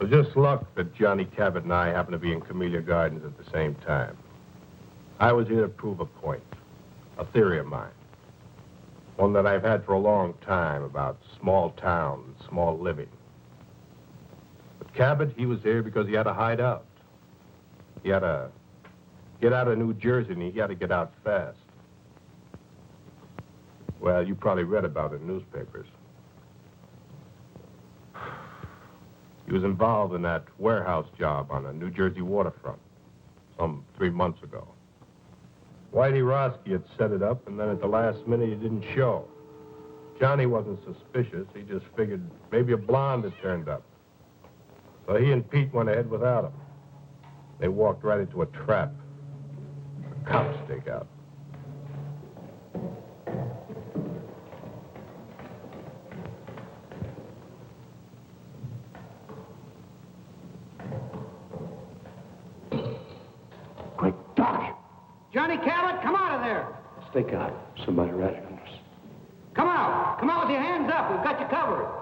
It was just luck that Johnny Cabot and I happened to be in Camellia Gardens at the same time. I was here to prove a point, a theory of mine. One that I've had for a long time about small towns, small living. But Cabot, he was here because he had to hide out. He had to get out of New Jersey, and he had to get out fast. Well, you probably read about it in newspapers. He was involved in that warehouse job on the New Jersey waterfront some 3 months ago. Whitey Roski had set it up, and then at the last minute, he didn't show. Johnny wasn't suspicious. He just figured maybe a blonde had turned up. So he and Pete went ahead without him. They walked right into a trap. A cop stakeout. Quick, Doc! Johnny Cabot, come out of there! Stake out. Somebody ratted on us. Come out! Come out with your hands up. We've got you covered.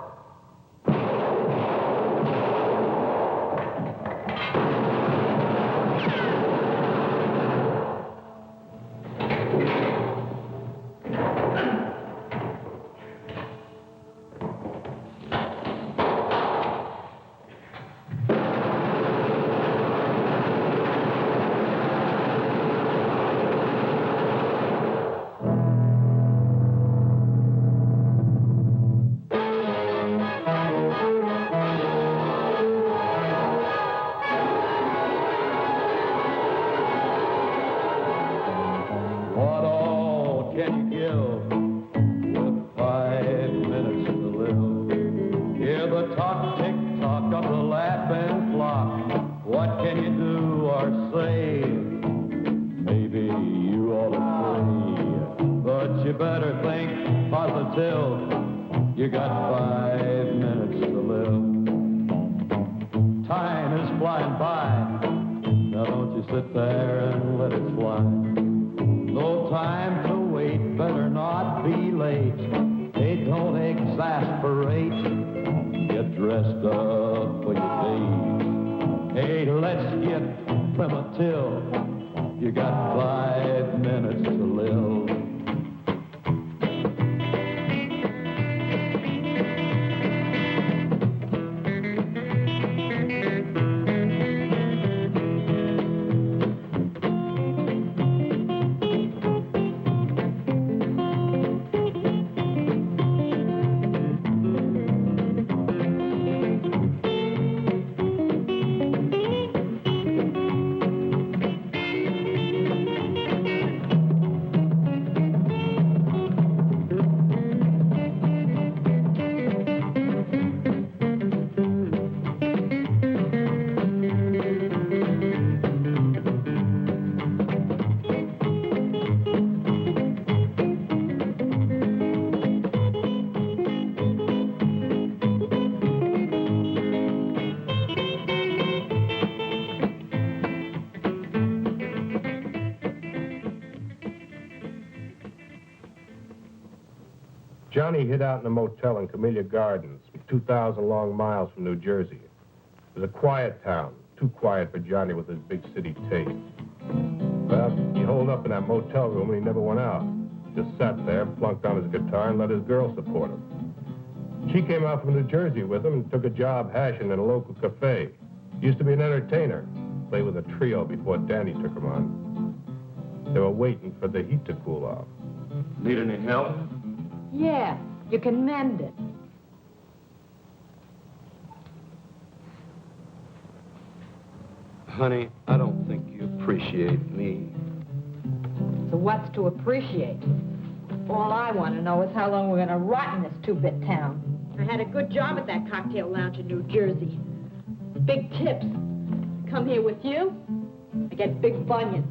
Johnny hid out in a motel in Camellia Gardens, 2,000 long miles from New Jersey. It was a quiet town, too quiet for Johnny with his big city taste. Well, he holed up in that motel room and he never went out. Just sat there, plunked on his guitar, and let his girl support him. She came out from New Jersey with him and took a job hashing in a local cafe. Used to be an entertainer, played with a trio before Danny took him on. They were waiting for the heat to cool off. Need any help? Yeah, you can mend it. Honey, I don't think you appreciate me. So what's to appreciate? All I want to know is how long we're going to rot in this two-bit town. I had a good job at that cocktail lounge in New Jersey. Big tips. Come here with you, I get big bunions.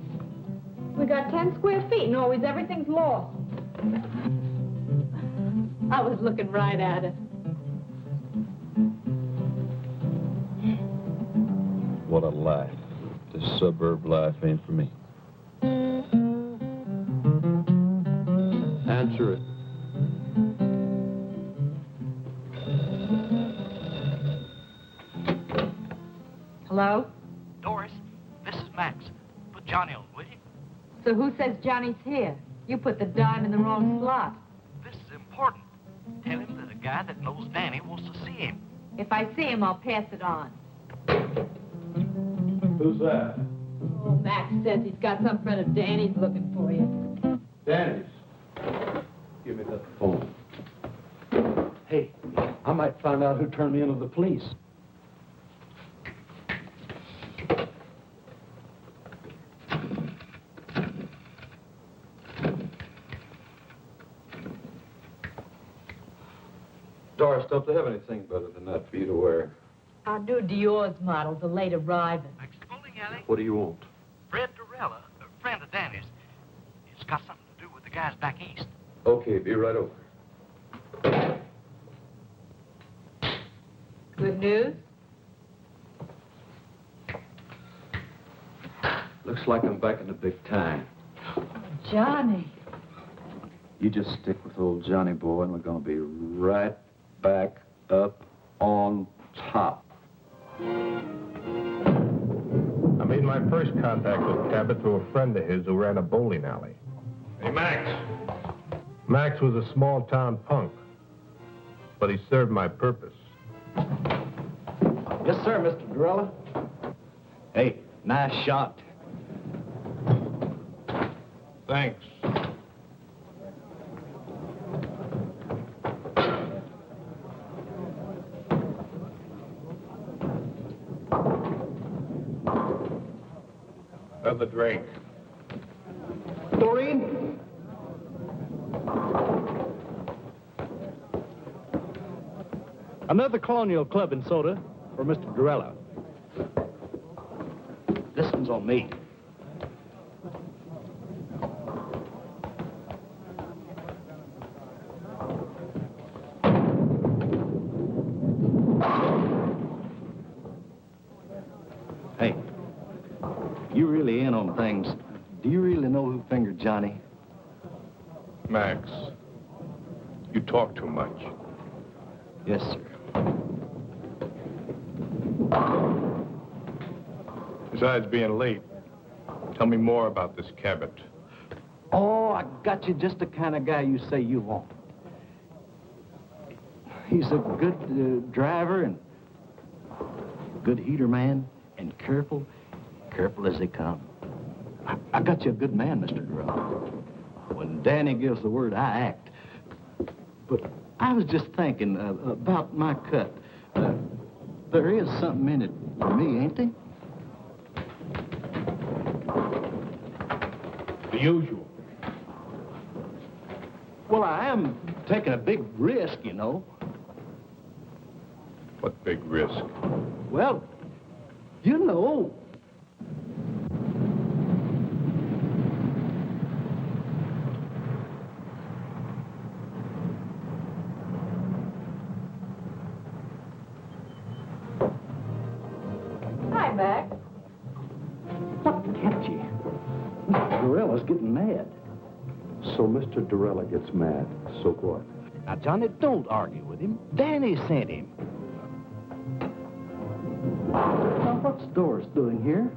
We got 10 square feet and always everything's lost. I was looking right at it. What a life. This suburb life ain't for me. Answer it. Hello? Doris, this is Max. Put Johnny on, will you? So who says Johnny's here? You put the dime in the wrong slot. This is important. Tell him that a guy that knows Danny wants to see him. If I see him, I'll pass it on. Who's that? Oh, Max says he's got some friend of Danny's looking for you. Danny's. Give me that phone. Hey, I might find out who turned me into the police. Doris, don't they have anything better than that for you to wear? Our new Dior's models are late arriving. Max bowling alley. What do you want? Fred Durella, a friend of Danny's. It's got something to do with the guys back east. Okay, be right over. Good news? Looks like I'm back in the big time. Johnny. You just stick with old Johnny boy, and we're gonna be right back up on top. I made my first contact with Cabot through a friend of his who ran a bowling alley. Hey, Max. Max was a small-town punk, but he served my purpose. Yes, sir, Mr. Durella. Hey, nice shot. Thanks. Another drink. Doreen? Another Colonial Club and soda for Mr. Durella. This one's on me. Hey, you really in on things. Do you really know who fingered Johnny? Max, you talk too much. Yes, sir. Besides being late, tell me more about this Cabot. Oh, I got you just the kind of guy you say you want. He's a good driver and good heater man and careful as they come. I got you a good man, Mr. Durella. When Danny gives the word, I act. But I was just thinking about my cut. There is something in it for me, ain't there? The usual. Well, I am taking a big risk, you know. What big risk? Well, you know. Hi, Max. What kept you? Mr. Durella's getting mad. So Mr. Durella gets mad. So what? Now, Johnny, don't argue with him. Danny sent him. Now, what's Doris doing here?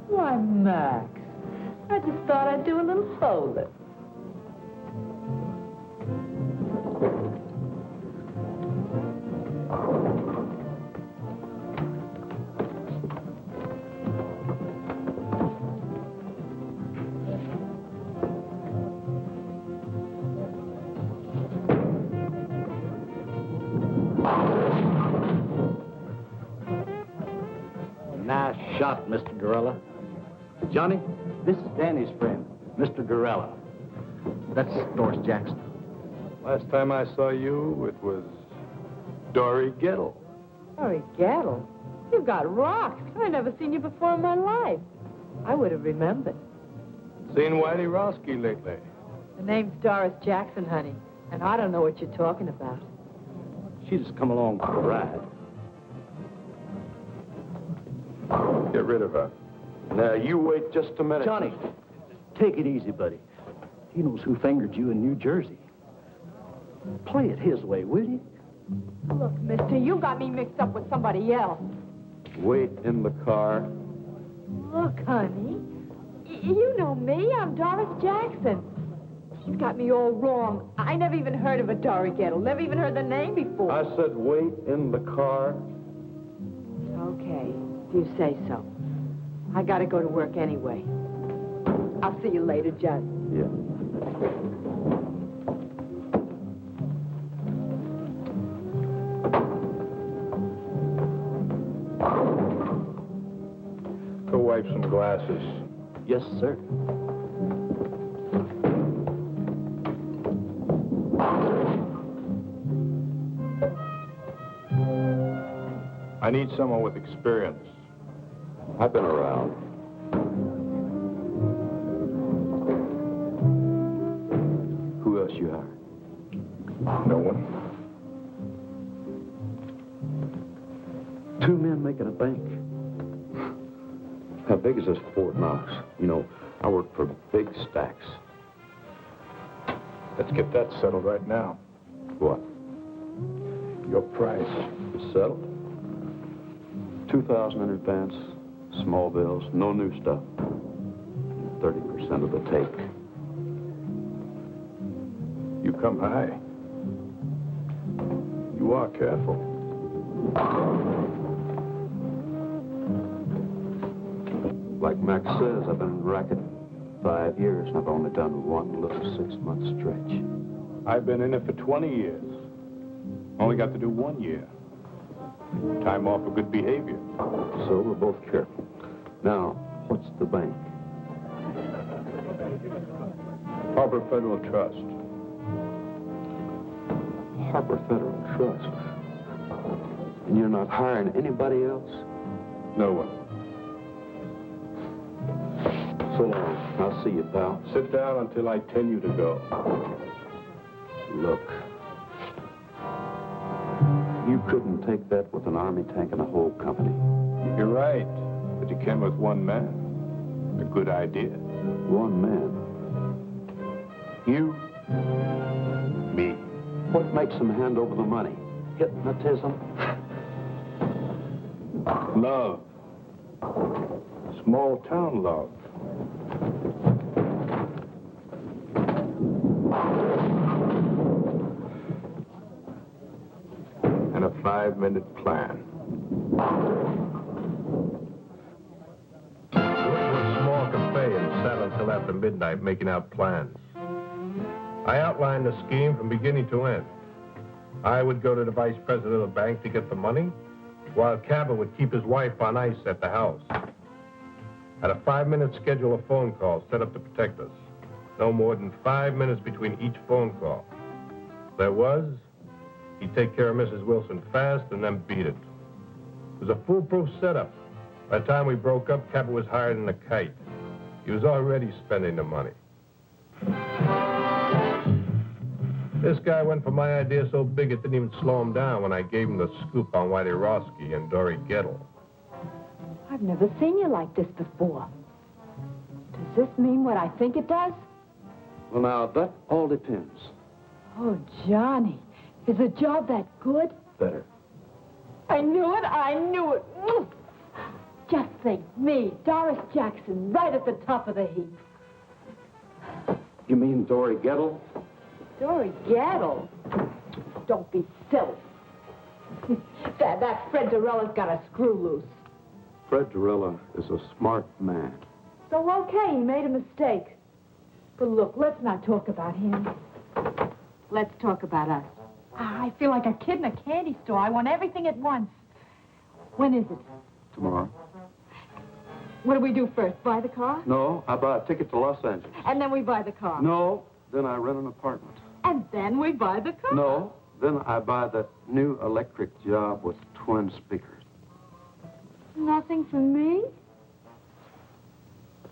Why, Max. I just thought I'd do a little bowling. Nice shot, Mr. Durella. Johnny, this is Danny's friend, Mr. Durella. That's Doris Jackson. Last time I saw you, it was Dory Gettle. Hurry, Gattle. You've got rocks. I never seen you before in my life. I would have remembered. Seen Whitey Roski lately? The name's Doris Jackson, honey, and I don't know what you're talking about. She just come along for a ride. Get rid of her. Now, you wait just a minute. Johnny, take it easy, buddy. He knows who fingered you in New Jersey. Play it his way, will you? Look, mister, you got me mixed up with somebody else. Wait in the car. Look, honey, you know me. I'm Doris Jackson. You got me all wrong. I never even heard of a Dory Gettle. Never even heard the name before. I said wait in the car. Okay, if you say so. I gotta go to work anyway. I'll see you later, Judd. Yeah. Go wipe some glasses. Yes, sir. I need someone with experience. I've been around. Who else you hired? No one. Two men making a bank. How big is this Fort Knox? You know, I work for big stacks. Let's get that settled right now. What? Your price. It's settled. 2,000 in advance, small bills, no new stuff. 30% of the take. You come high. You are careful. Like Max says, I've been in the racket 5 years, and I've only done one little 6-month stretch. I've been in it for 20 years. Only got to do 1 year. Time off for good behavior. So we're both careful. Now, what's the bank? Harbor Federal Trust. Harbor Federal Trust. And you're not hiring anybody else? No one. So long. I'll see you, pal. Sit down until I tell you to go. Look. You couldn't take that with an army tank and a whole company. You're right, but you came with one man. A good idea. One man. You, me. What makes them hand over the money? Hypnotism? Love. Small town love. And a 5-minute plan. We went to a small cafe and sat until after midnight making out plans. I outlined the scheme from beginning to end. I would go to the vice president of the bank to get the money, while Cabot would keep his wife on ice at the house. Had a 5-minute schedule of phone calls set up to protect us. No more than 5 minutes between each phone call. There was, he'd take care of Mrs. Wilson fast and then beat it. It was a foolproof setup. By the time we broke up, Cabot was higher than a kite. He was already spending the money. This guy went for my idea so big it didn't even slow him down when I gave him the scoop on Whitey Roski and Dory Gettle. I've never seen you like this before. Does this mean what I think it does? Well, now, that all depends. Oh, Johnny, is the job that good? Better. I knew it, I knew it. Just think, me, Doris Jackson, right at the top of the heap. You mean Dory Gettle? Dory Gettle? Don't be silly. that Fred Dorella's got a screw loose. Fred Dorella is a smart man. So, okay, he made a mistake. But look, let's not talk about him. Let's talk about us. I feel like a kid in a candy store. I want everything at once. When is it? Tomorrow. What do we do first? Buy the car? No, I buy a ticket to Los Angeles. And then we buy the car? No, then I rent an apartment. And then we buy the car? No, then I buy that new electric job with twin speakers. Nothing for me?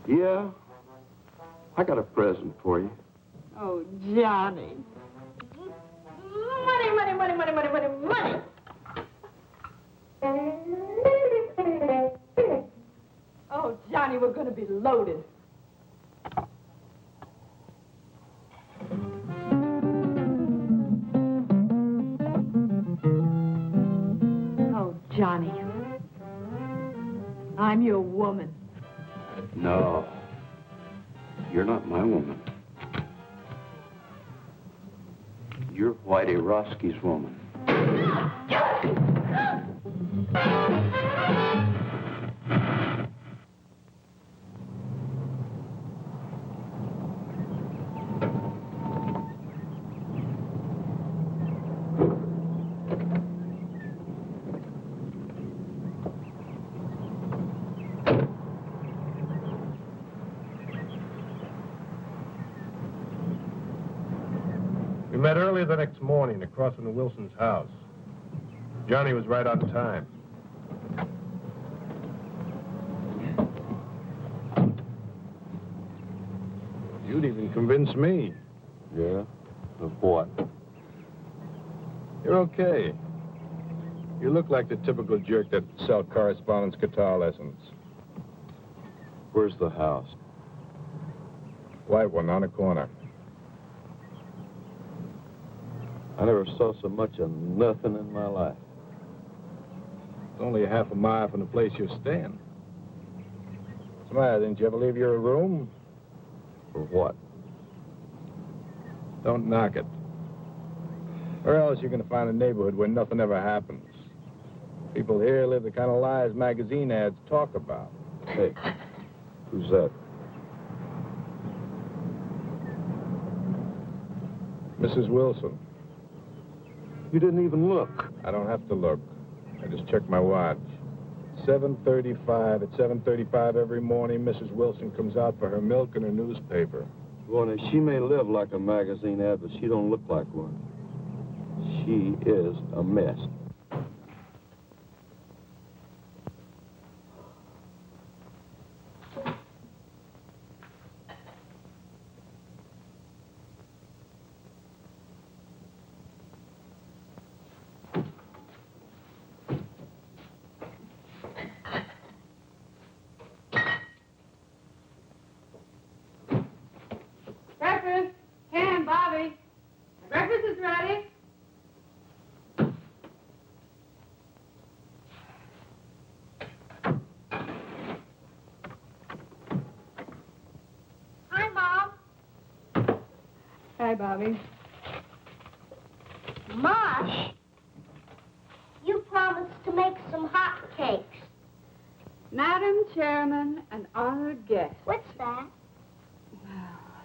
Yeah, I got a present for you. Oh, Johnny. Money, money, money, money, money, money, money. Oh, Johnny, we're going to be loaded. Oh, Johnny. I'm your woman. No. You're not my woman. You're Whitey Roski's woman. We met early the next morning across from the Wilson's house. Johnny was right on time. You'd even convince me. Yeah? Of what? You're okay. You look like the typical jerk that sell correspondence guitar lessons. Where's the house? White one on the corner. I never saw so much of nothing in my life. It's only a half a mile from the place you're staying. What's the matter? Didn't you ever leave your room? For what? Don't knock it. Or else you're going to find a neighborhood where nothing ever happens. People here live the kind of lives magazine ads talk about. Hey, who's that? Mrs. Wilson. You didn't even look. I don't have to look. I just checked my watch. 7:35. At 7:35 every morning, Mrs. Wilson comes out for her milk and her newspaper. Bonnie, she may live like a magazine ad, but she don't look like one. She is a mess. Breakfast. Ken, Bobby. Breakfast is ready. Hi, Mom. Hi, Bobby. Mosh, you promised to make some hot cakes. Madam Chairman and honored guests. What's that?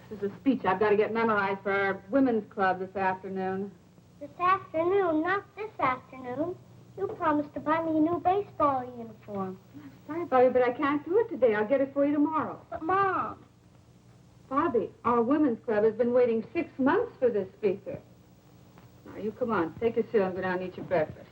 This is a speech I've got to get memorized for our women's club this afternoon. This afternoon, not this afternoon. You promised to buy me a new baseball uniform. Sorry, Bobby, but I can't do it today. I'll get it for you tomorrow. But, Mom, Bobby, our women's club has been waiting 6 months for this speaker. Now, you come on. Take your seat and go down and eat your breakfast.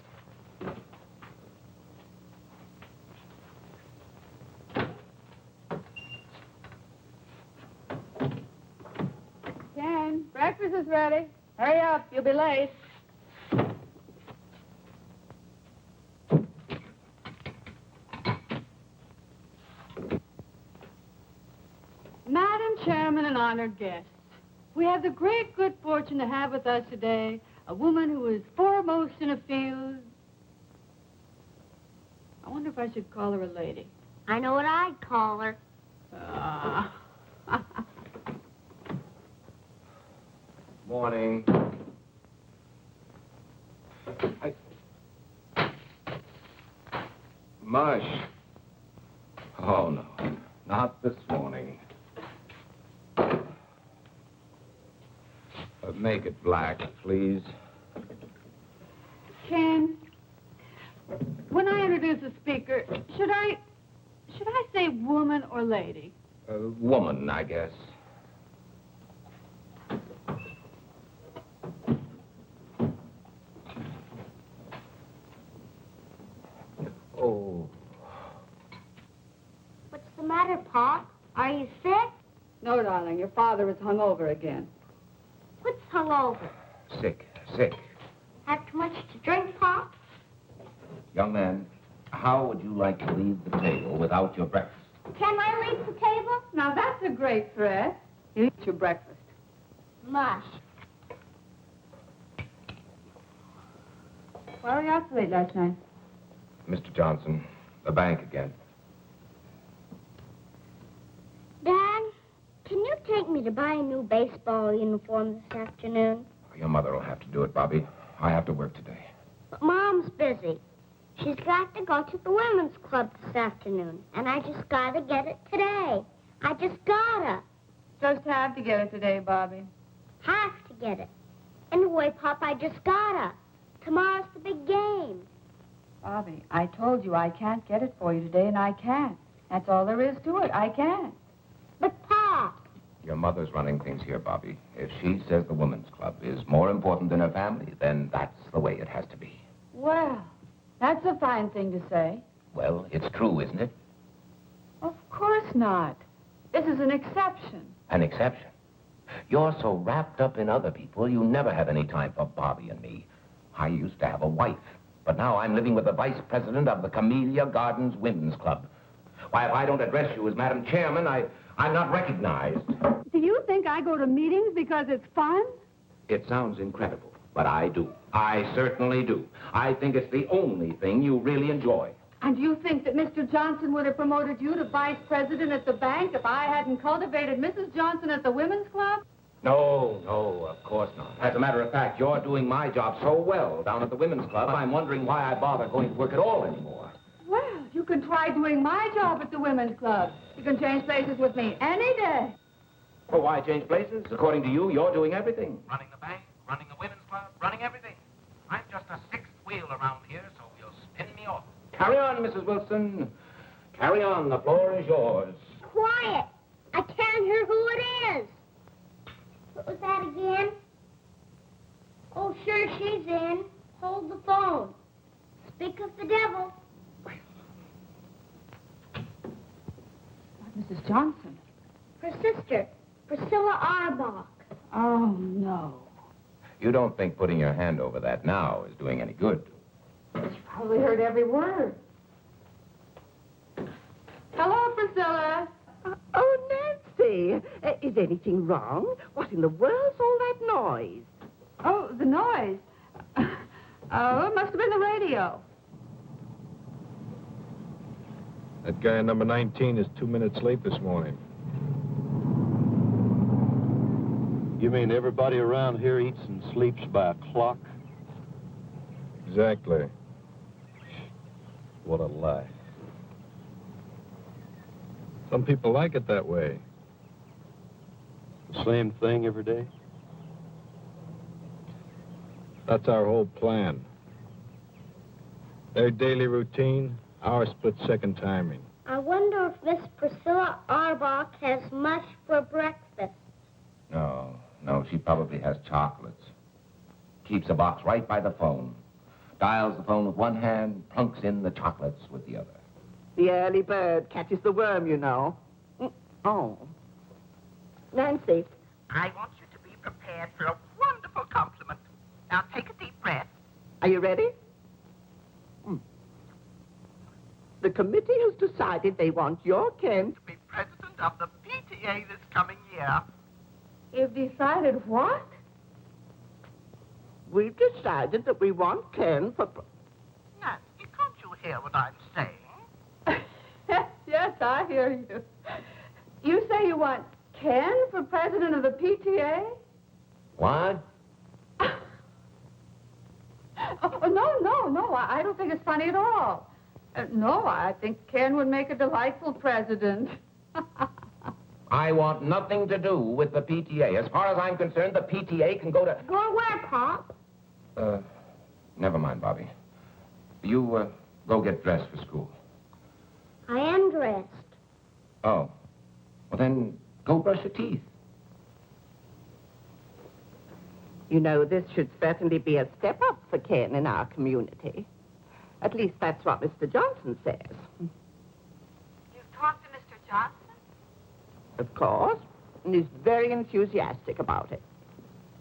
Ken, breakfast is ready. Hurry up. You'll be late. Madam Chairman and honored guests, we have the great good fortune to have with us today a woman who is foremost in a field. I wonder if I should call her a lady. I know what I'd call her. Morning. Mush. Oh, no. Not this morning. Make it black, please. Ken, when I introduce a speaker, should I say woman or lady? Woman, I guess. Oh. What's the matter, Pop? Are you sick? No, darling, your father is hungover again. What's hungover? Sick. Have too much to drink, Pop? Young man, how would you like to leave the table without your breakfast? Can I leave the table? Now, that's a great threat. You eat your breakfast. Mush. Why were you out so late last night? Mr. Johnson, the bank again. to buy a new baseball uniform this afternoon. Your mother will have to do it, Bobby. I have to work today. But Mom's busy. She's got to go to the women's club this afternoon, and I just gotta get it today. I just gotta. Just have to get it today, Bobby. Have to get it. Anyway, Pop, I just gotta. Tomorrow's the big game. Bobby, I told you I can't get it for you today, and I can't. That's all there is to it. I can't. But, Pop, Your mother's running things here, Bobby. If she says the women's club is more important than her family, then that's the way it has to be. Well, that's a fine thing to say. Well, it's true, isn't it? Of course not. This is an exception. An exception. You're so wrapped up in other people, you never have any time for Bobby and me. I used to have a wife, but now I'm living with the vice president of the Camellia Gardens Women's Club. Why, if I don't address you as Madam Chairman, I'm not recognized. Do you think I go to meetings because it's fun? It sounds incredible, but I do. I certainly do. I think it's the only thing you really enjoy. And do you think that Mr. Johnson would have promoted you to vice president at the bank if I hadn't cultivated Mrs. Johnson at the women's club? No, of course not. As a matter of fact, you're doing my job so well down at the women's club, I'm wondering why I bother going to work at all anymore. Well, you can try doing my job at the women's club. You can change places with me any day. Well, why change places? According to you, you're doing everything. Running the bank, running the women's club, running everything. I'm just a sixth wheel around here, so you'll spin me off. Carry on, Mrs. Wilson. Carry on. The floor is yours. quiet. I can't hear who it is. What was that again? Oh, sure, she's in. Hold the phone. Speak of the devil. Mrs. Johnson. Her sister, Priscilla Arbach. Oh, no. You don't think putting your hand over that now is doing any good? She probably heard every word. Hello, Priscilla. Oh, Nancy, is anything wrong? What in the world's all that noise? Oh, the noise. Oh, it must have been the radio. That guy number 19 is 2 minutes late this morning. You mean everybody around here eats and sleeps by a clock? Exactly. What a lie. Some people like it that way. The same thing every day? That's our whole plan. Their daily routine, our split-second timing. I wonder if Miss Priscilla Arbach has mush for breakfast. No, she probably has chocolates. Keeps a box right by the phone. Dials the phone with one hand, plunks in the chocolates with the other. The early bird catches the worm, you know. Oh. Nancy. I want you to be prepared for a wonderful compliment. Now take a deep breath. Are you ready? The committee has decided they want your Ken To be president of the PTA this coming year. You've decided what? We've decided that we want Ken for... Nancy, can't you hear what I'm saying? Yes, I hear you. You say you want Ken for president of the PTA? What? Oh, no. I don't think it's funny at all. No, I think Ken would make a delightful president. I want nothing to do with the PTA. As far as I'm concerned, the PTA can go to... Go where, Pop? Never mind, Bobby. You, go get dressed for school. I am dressed. Oh. Well, then, go brush your teeth. You know, this should certainly be a step up for Ken in our community. At least that's what Mr. Johnson says. You've talked to Mr. Johnson? Of course. And he's very enthusiastic about it.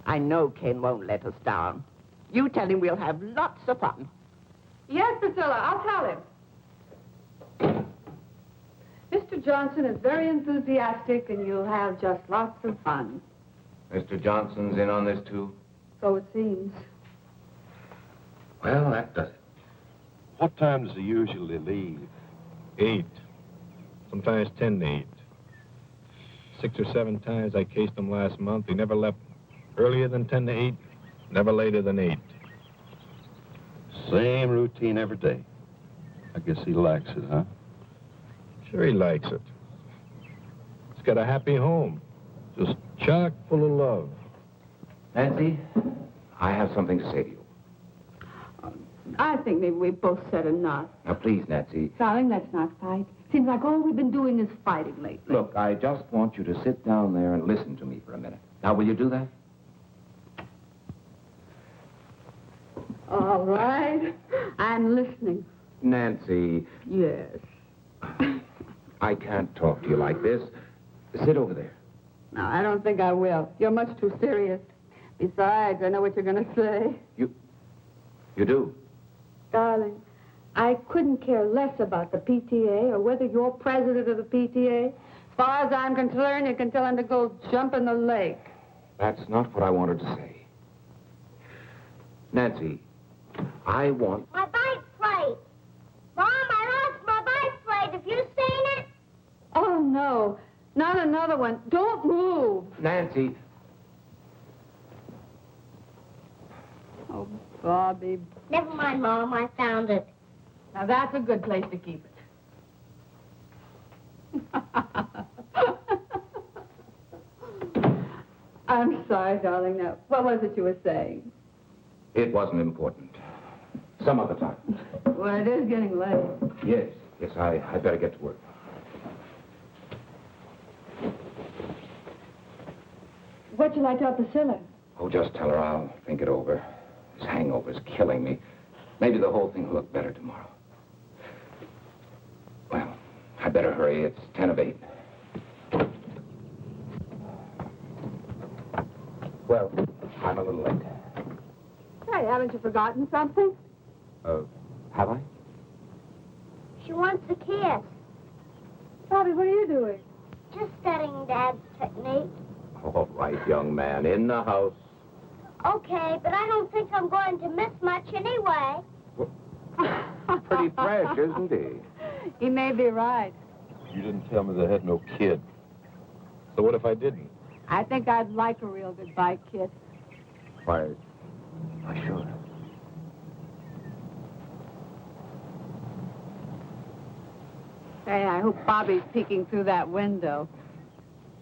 I know Ken won't let us down. You tell him we'll have lots of fun. Yes, Priscilla, I'll tell him. Mr. Johnson is very enthusiastic, and you'll have just lots of fun. Mr. Johnson's in on this, too? So it seems. Well, that does it. What time does he usually leave? 8. Sometimes 10 to 8. 6 or 7 times I cased him last month. He never left earlier than 10 to 8, never later than 8. Same routine every day. I guess he likes it, huh? Sure he likes it. He's got a happy home, just chock full of love. Nancy, I have something to say to you. I think maybe we both said enough. Now, please, Nancy. Darling, let's not fight. Seems like all we've been doing is fighting lately. Look, I just want you to sit down there and listen to me for a minute. Now, will you do that? All right. I'm listening. Nancy. Yes. I can't talk to you like this. Sit over there. No, I don't think I will. You're much too serious. Besides, I know what you're going to say. You do? Darling, I couldn't care less about the PTA or whether you're president of the PTA. As far as I'm concerned, you can tell him to go jump in the lake. That's not what I wanted to say. Nancy, I want... My bike plate. Mom, I lost my bike plate. Have you seen it? Oh, no. Not another one. Don't move. Nancy. Oh, Bobby. Never mind, Mom. I found it. Now, that's a good place to keep it. I'm sorry, darling. Now, what was it you were saying? It wasn't important. Some other time. Well, it is getting late. Yes, I better get to work. What'd you like to tell Priscilla? Oh, just tell her I'll think it over. This hangover's killing me. Maybe the whole thing will look better tomorrow. Well, I better hurry. It's 10 of 8. Well, I'm a little late. Hey, haven't you forgotten something? Have I? She wants a kiss. Bobby, what are you doing? Just studying Dad's technique. All right, young man, in the house. Okay, but I don't think I'm going to miss much anyway. Pretty fresh, isn't he? He may be right. You didn't tell me they had no kid. So what if I didn't? I think I'd like a real good bike kiss. Why, sure. Hey, I hope Bobby's peeking through that window.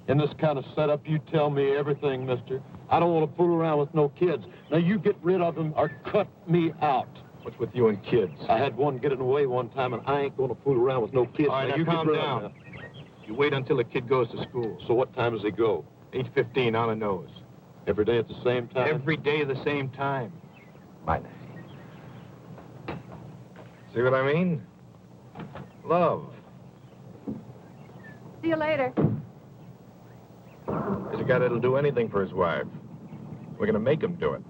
In this kind of setup, you tell me everything, mister. I don't want to fool around with no kids. Now, you get rid of them or cut me out. What's with you and kids? I had one getting away one time, and I ain't going to fool around with no kids. All right, now you calm get rid down. of them. You wait until the kid goes to school. So what time does he go? 8:15 on the nose. Every day at the same time? Every day at the same time. Bye, Nancy. See what I mean? Love. See you later. There's a guy that'll do anything for his wife. We're gonna make him do it.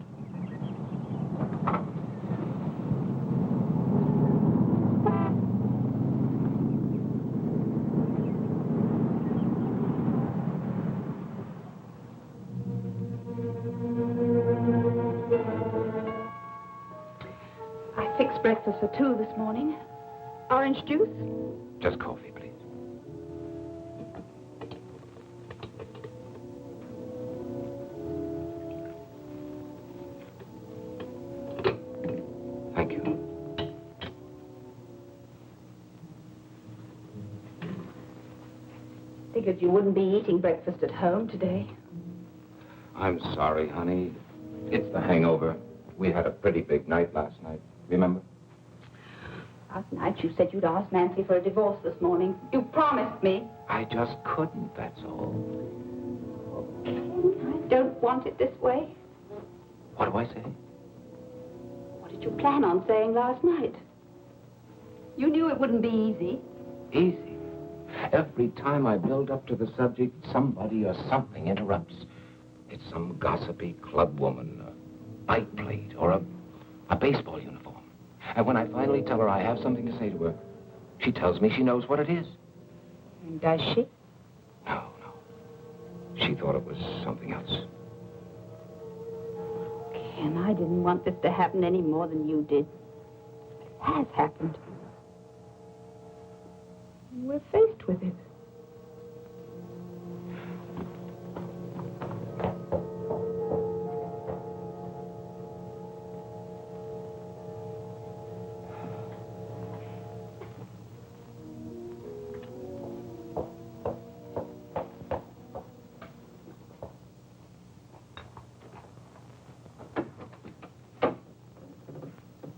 I fixed breakfast for 2 this morning. Orange juice? Just coffee, please. Thank you. Figured you wouldn't be eating breakfast at home today. I'm sorry, honey. It's the hangover. We had a pretty big night last night. Remember? Last night you said you'd ask Nancy for a divorce this morning. You promised me. I just couldn't, that's all. I don't want it this way. What do I say? What did you plan on saying last night? You knew it wouldn't be easy. Easy. Every time I build up to the subject, somebody or something interrupts. It's some gossipy club woman, a bike plate, or a baseball uniform. And when I finally tell her I have something to say to her, she tells me she knows what it is. Does she? No. She thought it was something else. Ken, I didn't want this to happen any more than you did. It has happened. We're faced with it.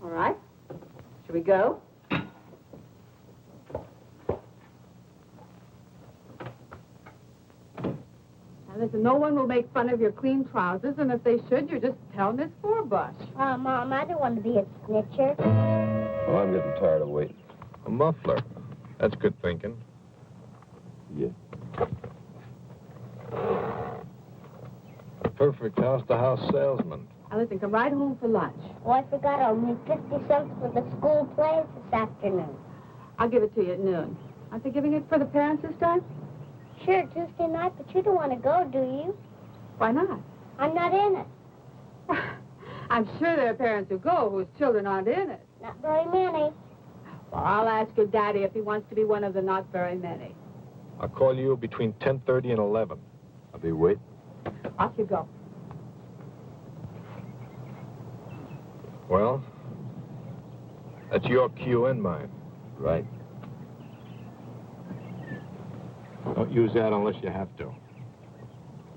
All right. Shall we go? Now, listen, no one will make fun of your clean trousers, and if they should, you just tell Miss Forbush. Mom, I don't want to be a snitcher. Well, I'm getting tired of waiting. A muffler. That's good thinking. Yeah. A perfect house-to-house salesman. Now, listen, come right home for lunch. Oh, I forgot I'll need 50 cents for the school plays this afternoon. I'll give it to you at noon. Aren't they giving it for the parents this time? Sure, Tuesday night, but you don't want to go, do you? Why not? I'm not in it. I'm sure there are parents who go whose children aren't in it. Not very many. Well, I'll ask your daddy if he wants to be one of the not very many. I'll call you between 10:30 and 11. I'll be waiting. Off you go. Well, that's your cue and mine. Right. Don't use that unless you have to.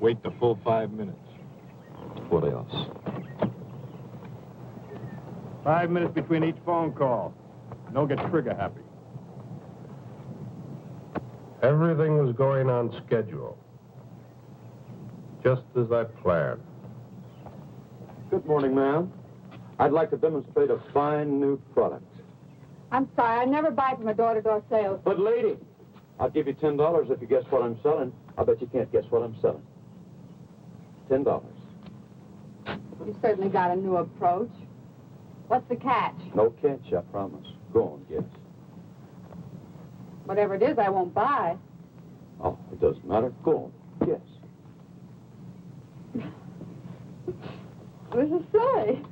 Wait the full 5 minutes. What else? 5 minutes between each phone call. Don't get trigger happy. Everything was going on schedule. Just as I planned. Good morning, ma'am. I'd like to demonstrate a fine new product. I'm sorry, I never buy from a door-to-door sales. But, lady, I'll give you $10 if you guess what I'm selling. I bet you can't guess what I'm selling. $10. You certainly got a new approach. What's the catch? No catch, I promise. Go on, guess. Whatever it is, I won't buy. Oh, it doesn't matter. Go on, guess. This is silly.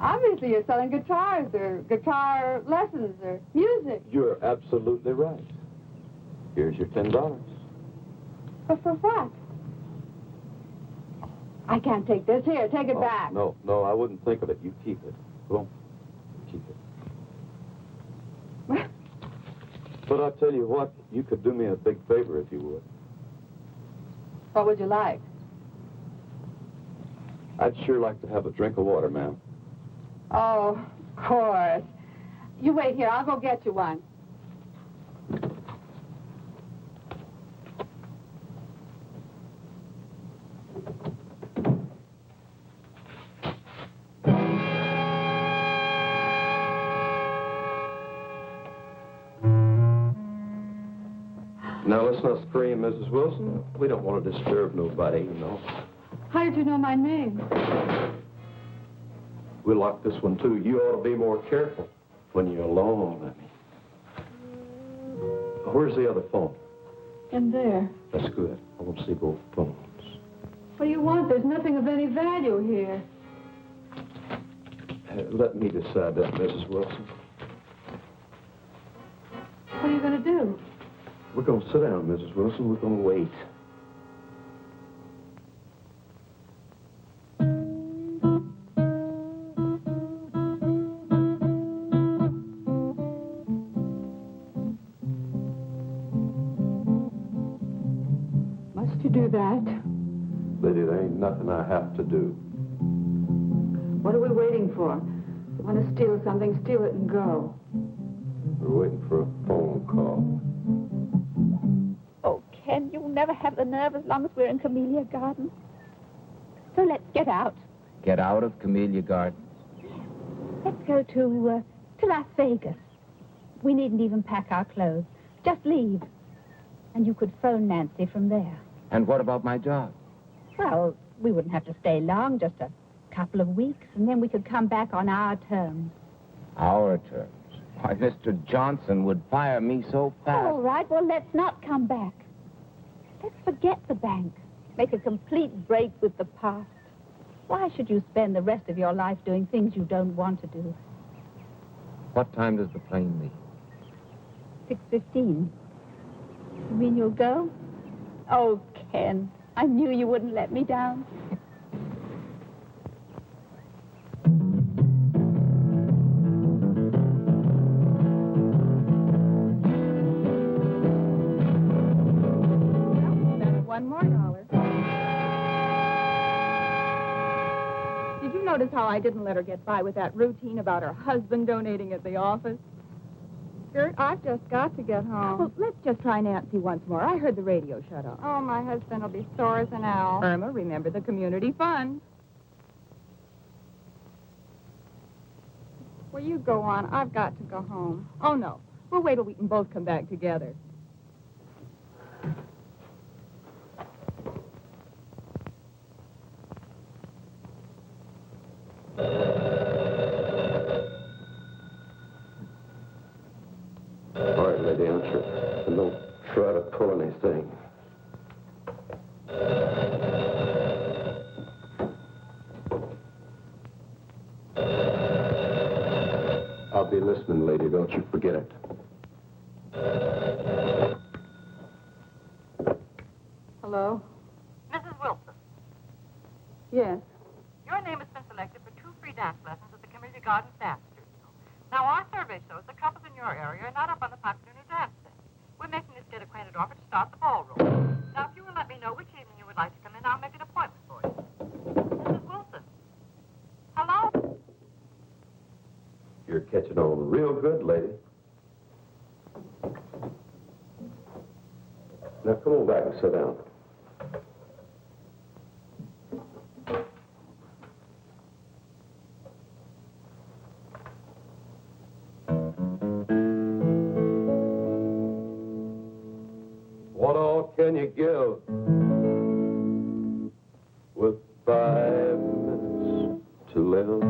Obviously, you're selling guitars or guitar lessons or music. You're absolutely right. Here's your $10. But for what? I can't take this. Here, take it back. No, I wouldn't think of it. You keep it. Go on. Keep it. But I'll tell you what, you could do me a big favor if you would. What would you like? I'd sure like to have a drink of water, ma'am. Oh, of course. You wait here. I'll go get you one. Now, let's not scream, Mrs. Wilson. We don't want to disturb nobody, you know. How did you know my name? We locked this one, too. You ought to be more careful when you're alone, I mean. Where's the other phone? In there. That's good. I want to see both phones. What do you want? There's nothing of any value here. Let me decide that, Mrs. Wilson. What are you going to do? We're going to sit down, Mrs. Wilson. We're going to wait. Must you do that? Lady, there ain't nothing I have to do. What are we waiting for? You want to steal something, steal it and go. We're waiting for a phone call. Oh, Ken, you'll never have the nerve as long as we're in Camellia Gardens. So let's get out. Get out of Camellia Gardens. Let's go to Las Vegas. We needn't even pack our clothes. Just leave. And you could phone Nancy from there. And what about my job? Well, we wouldn't have to stay long, just a couple of weeks, and then we could come back on our terms. Our terms? Why, Mr. Johnson would fire me so fast. All right, well, let's not come back. Let's forget the bank. Make a complete break with the past. Why should you spend the rest of your life doing things you don't want to do? What time does the plane leave? 6:15. You mean you'll go? Oh, Ken, I knew you wouldn't let me down. $1 more. Did you know notice how I didn't let her get by with that routine about her husband donating at the office? Gert, I've just got to get home. Well, let's just try Nancy once more. I heard the radio shut off. Oh, my husband will be sore as an owl. Irma, remember the community fund. Well, you go on. I've got to go home. Oh, no. We'll wait till we can both come back together. All right, lady, answer. And don't try to pull anything. I'll be listening, lady. Don't you forget it. Hello? Mrs. Wilson, Yes. your name has been selected for 2 free dance lessons at the Community Gardens Dance Studio. Now, our survey shows the couples in your area are not up on the popular new dance thing. We're making this get acquainted offer to start the ballroom. Now, if you will let me know which evening you would like to come in, I'll make an appointment for you. Mrs. Wilson. Hello? You're catching on real good, lady. Now, come on back and sit down. What all can you give with 5 minutes to live?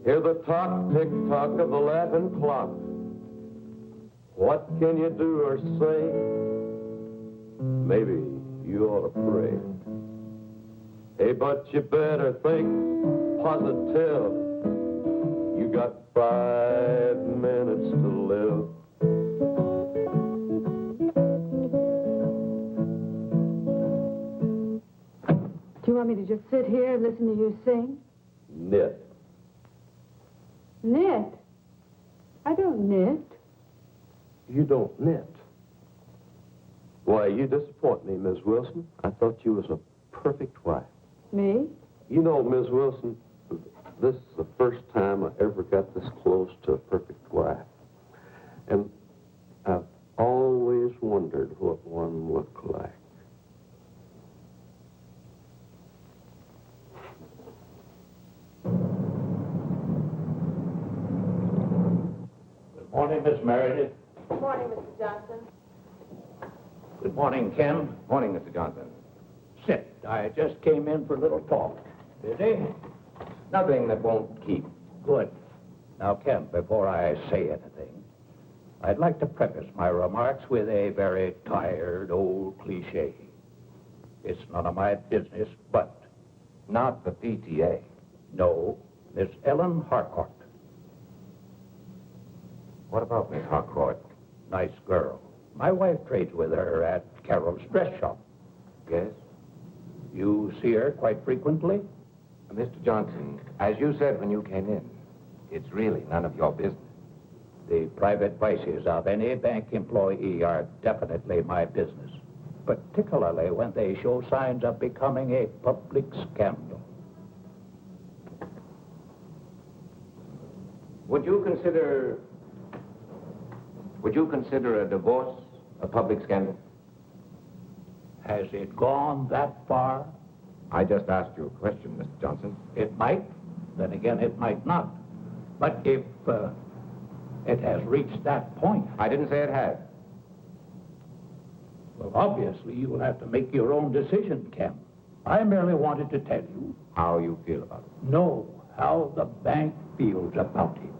Hear the tock, tick-tock of the laughing clock. What can you do or say? Maybe you ought to pray. Hey, but you better think positive. You got 5 minutes to live. Do you want me to just sit here and listen to you sing? Knit. Knit? I don't knit. You don't knit. Why, you disappoint me, Miss Wilson. I thought you was a perfect wife. Me? You know, Miss Wilson, this is the first time I ever got this close to a perfect wife. And I've always wondered what one looked like. Good morning, Miss Meredith. Good morning, Mr. Johnson. Good morning, Ken. Morning, Mr. Johnson. Sit. I just came in for a little talk. Busy? Nothing that won't keep. Good. Now, Ken, before I say anything, I'd like to preface my remarks with a very tired old cliche. It's none of my business, but... Not the PTA. No, Miss Ellen Harcourt. What about Miss Harcourt? Nice girl. My wife trades with her at Carol's dress shop. Yes? You see her quite frequently? Mr. Johnson, as you said when you came in, it's really none of your business. The private vices of any bank employee are definitely my business, particularly when they show signs of becoming a public scandal. Would you consider a divorce a public scandal? Has it gone that far? I just asked you a question, Mr. Johnson. It might. Then again, it might not. But if it has reached that point... I didn't say it had. Well, obviously, you will have to make your own decision, Ken. I merely wanted to tell you... How you feel about it. No, how the bank feels about it.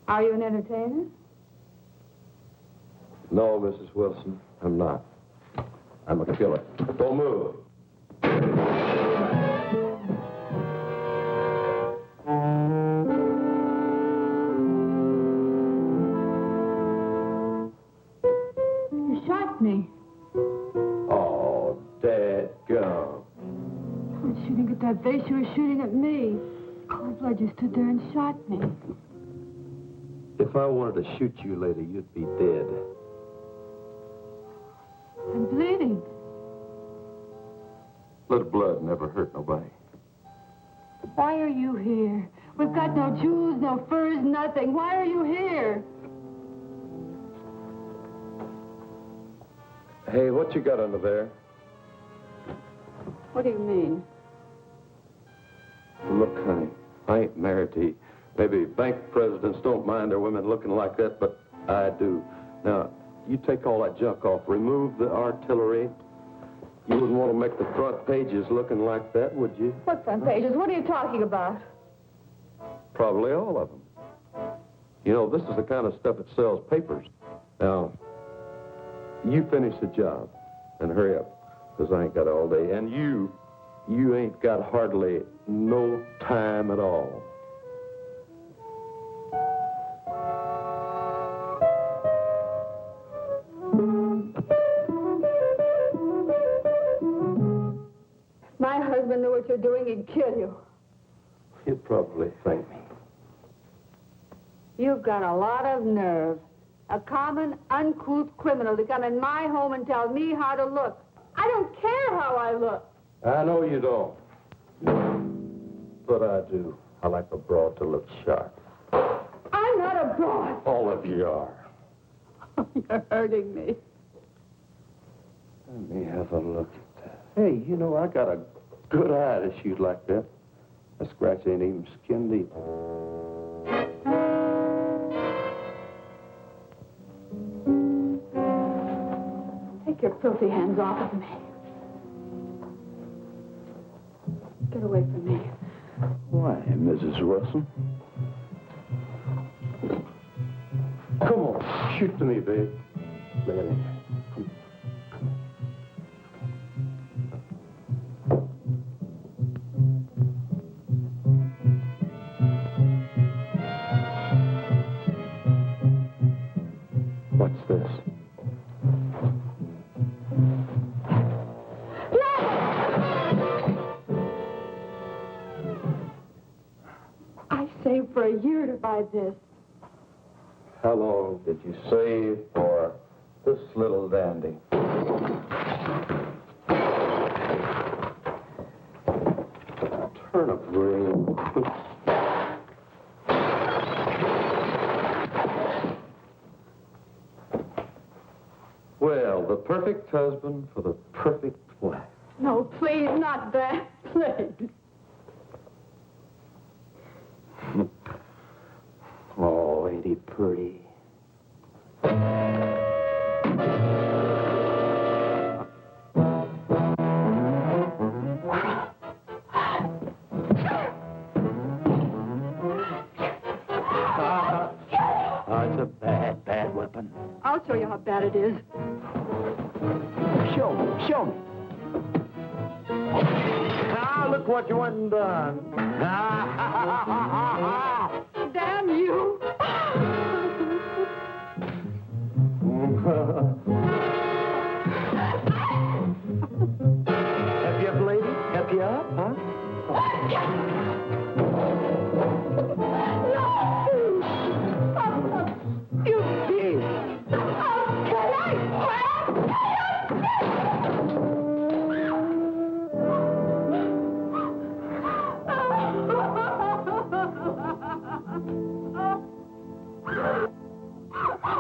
Are you an entertainer? No, Mrs. Wilson, I'm not. I'm a killer. Don't move. You shot me. Oh, dadgum. I was shooting at that vase. You were shooting at me. Cold blood, you stood there and shot me. If I wanted to shoot you, lady, you'd be dead. I'm bleeding. Little blood never hurt nobody. Why are you here? We've got no jewels, no furs, nothing. Why are you here? Hey, what you got under there? What do you mean? Look, honey, I ain't married to you. Maybe bank presidents don't mind their women looking like that, but I do. Now, you take all that junk off. Remove the artillery. You wouldn't want to make the front pages looking like that, would you? What front pages? What are you talking about? Probably all of them. You know, this is the kind of stuff that sells papers. Now, you finish the job and hurry up, because I ain't got all day. And you ain't got hardly no time at all. My husband knew what you're doing, he'd kill you. He'd probably thank me. You've got a lot of nerve. A common, uncouth criminal to come in my home and tell me how to look. I don't care how I look. I know you don't. But I do. I like a broad to look sharp. I'm not a broad. All of you are. You're hurting me. Let me have a look at that. Hey, you know, I got a good eye to shoot like that. That scratch ain't even skin deep. Take your filthy hands off of me. Get away from me. Why, Mrs. Wilson? Come on, shoot to me, babe. Lay it in. What's this? I saved for a year to buy this. How long did you save for this little dandy? Turnip green. Well, the perfect husband for the perfect wife. No, please, not that. Please. Oh, ain't he pretty? It's a bad weapon. I'll show you how bad it is. Show me. Now, look what you went and done. Damn you! Help you up, lady? Help you up, huh? You did!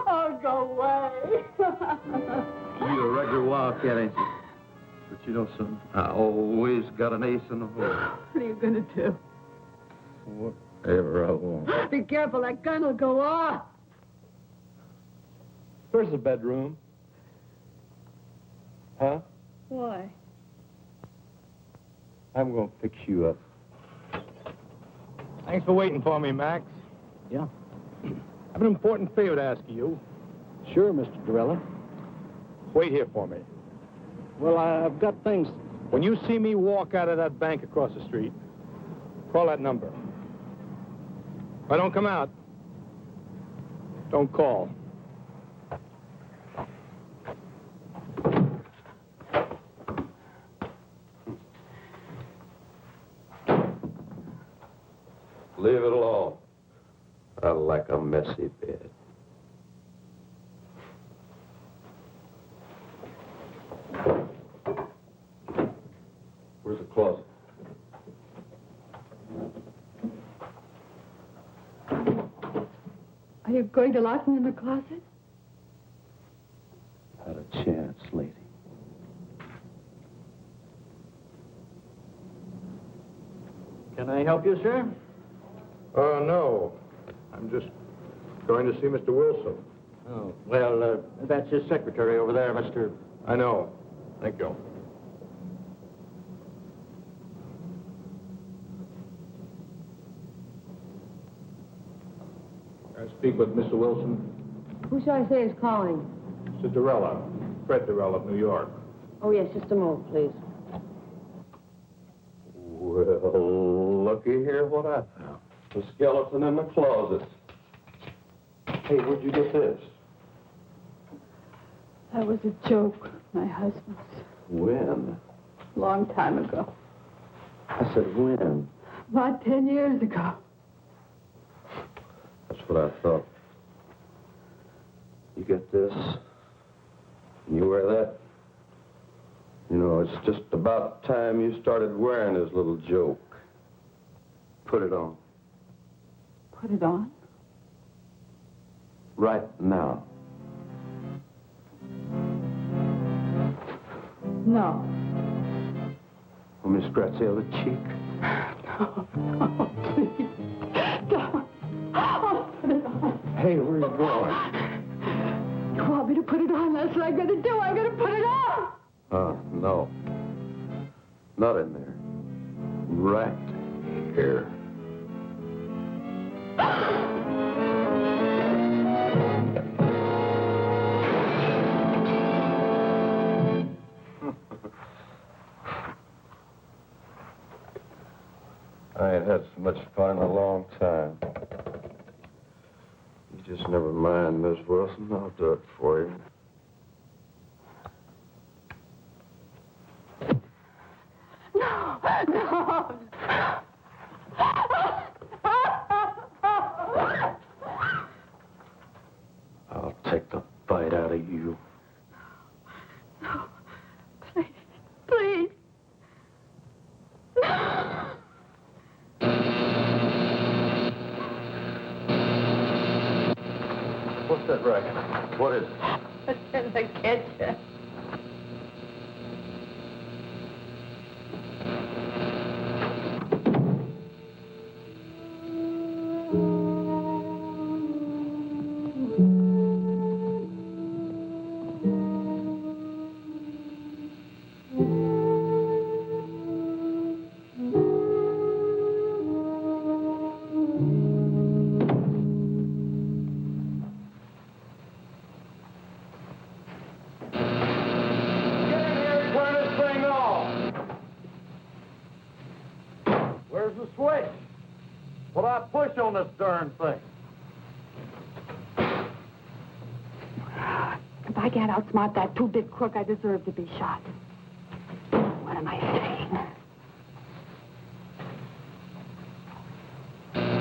Oh, go away. You a regular wildcat, ain't you? But you know something? I always got an ace in the hole. What are you going to do? Whatever I want. Be careful, that gun will go off. Where's the bedroom? Huh? Why? I'm going to fix you up. Thanks for waiting for me, Max. Yeah. I have an important favor to ask of you. Sure, Mr. Dorella. Wait here for me. Well, I've got things. When you see me walk out of that bank across the street, call that number. If I don't come out, don't call. Leave it alone. I like a messy bed. Where's the closet? Are you going to lock me in the closet? Not a chance, lady. Can I help you, sir? No. I'm just going to see Mr. Wilson. Oh, well, that's his secretary over there, Mr. I know. Thank you. Can I speak with Mr. Wilson? Who shall I say is calling? Mr. Durella. Fred Durella of New York. Oh, yes, just a moment, please. Well, looky here what I found. The skeleton in the closet. Hey, where'd you get this? That was a joke, my husband's. When? Long time ago. I said when? About 10 years ago. That's what I thought. You get this, and you wear that. You know, it's just about time you started wearing this little joke. Put it on. Put it on? Right now. No. Want me to scratch the other cheek? No, please. Don't. Oh, put it on. Hey, where are you going? You want me to put it on? That's what I'm going to do. I'm going to put it on. No. Not in there. Right here. I ain't had so much fun in a long time. You just never mind, Miss Wilson. I'll do it for you. No, no. I'll take the bite out of you. No, please, please. No. What's that racket? What is it? It's in the kitchen. On this darn thing. If I can't outsmart that two-bit crook, I deserve to be shot. What am I saying?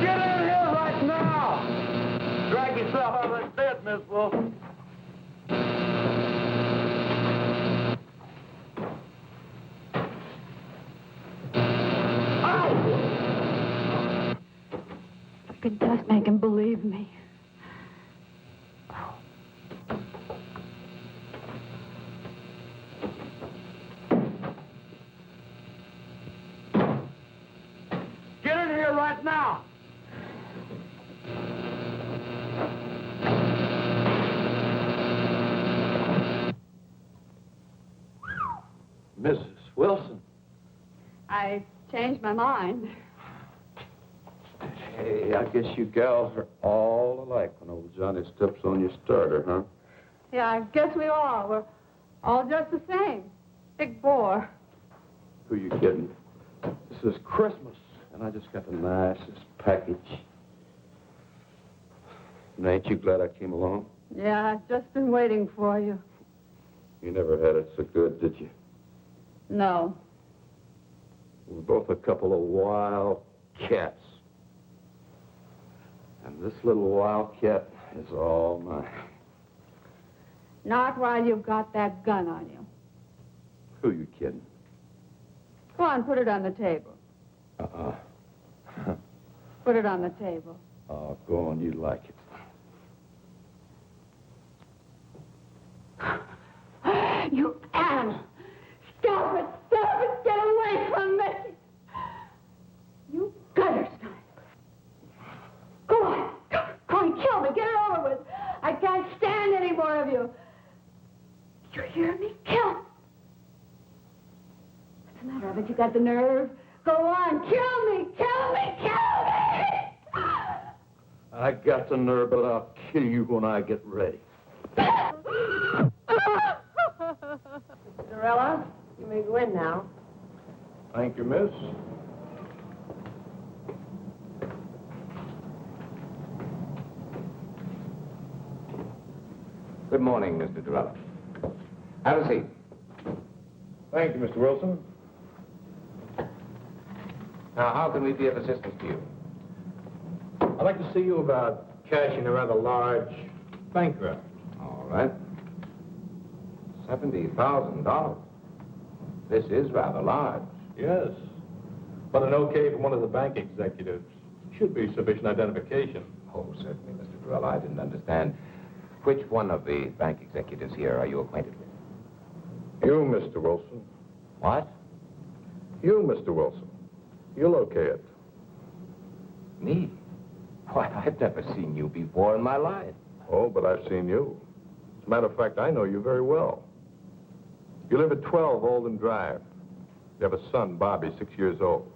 Get in here right now! Drag yourself out of that bed, Miss Wilson. I could just make him believe me. Get in here right now! Mrs. Wilson. I changed my mind. Hey, I guess you gals are all alike when old Johnny steps on your starter, huh? Yeah, I guess we are. We're all just the same. Big bore. Who you kidding? This is Christmas, and I just got the nicest package. And ain't you glad I came along? Yeah, I've just been waiting for you. You never had it so good, did you? No. We're both a couple of wild cats. And this little wildcat is all mine. Not while you've got that gun on you. Who you kidding? Go on, put it on the table. Put it on the table. Oh, go on, you like it. You animal! Stop it! Stop it! Get away from me! You gutter snipe! Go on! Go on, kill me! Get it over with! I can't stand any more of you! You hear me? Kill me! What's the matter? Haven't you got the nerve? Go on! Kill me! Kill me! Kill me! I got the nerve, but I'll kill you when I get ready. Cinderella, you may go in now. Thank you, miss. Good morning, Mr. Durella. Have a seat. Thank you, Mr. Wilson. Now, how can we be of assistance to you? I'd like to see you about cashing a rather large bank draft. All right. $70,000. This is rather large. Yes. But an okay from one of the bank executives should be sufficient identification. Oh, certainly, Mr. Durella. I didn't understand. Which one of the bank executives here are you acquainted with? You, Mr. Wilson. What? You, Mr. Wilson. You'll okay it. Me? Why, I've never seen you before in my life. Oh, but I've seen you. As a matter of fact, I know you very well. You live at 12 Olden Drive. You have a son, Bobby, 6 years old.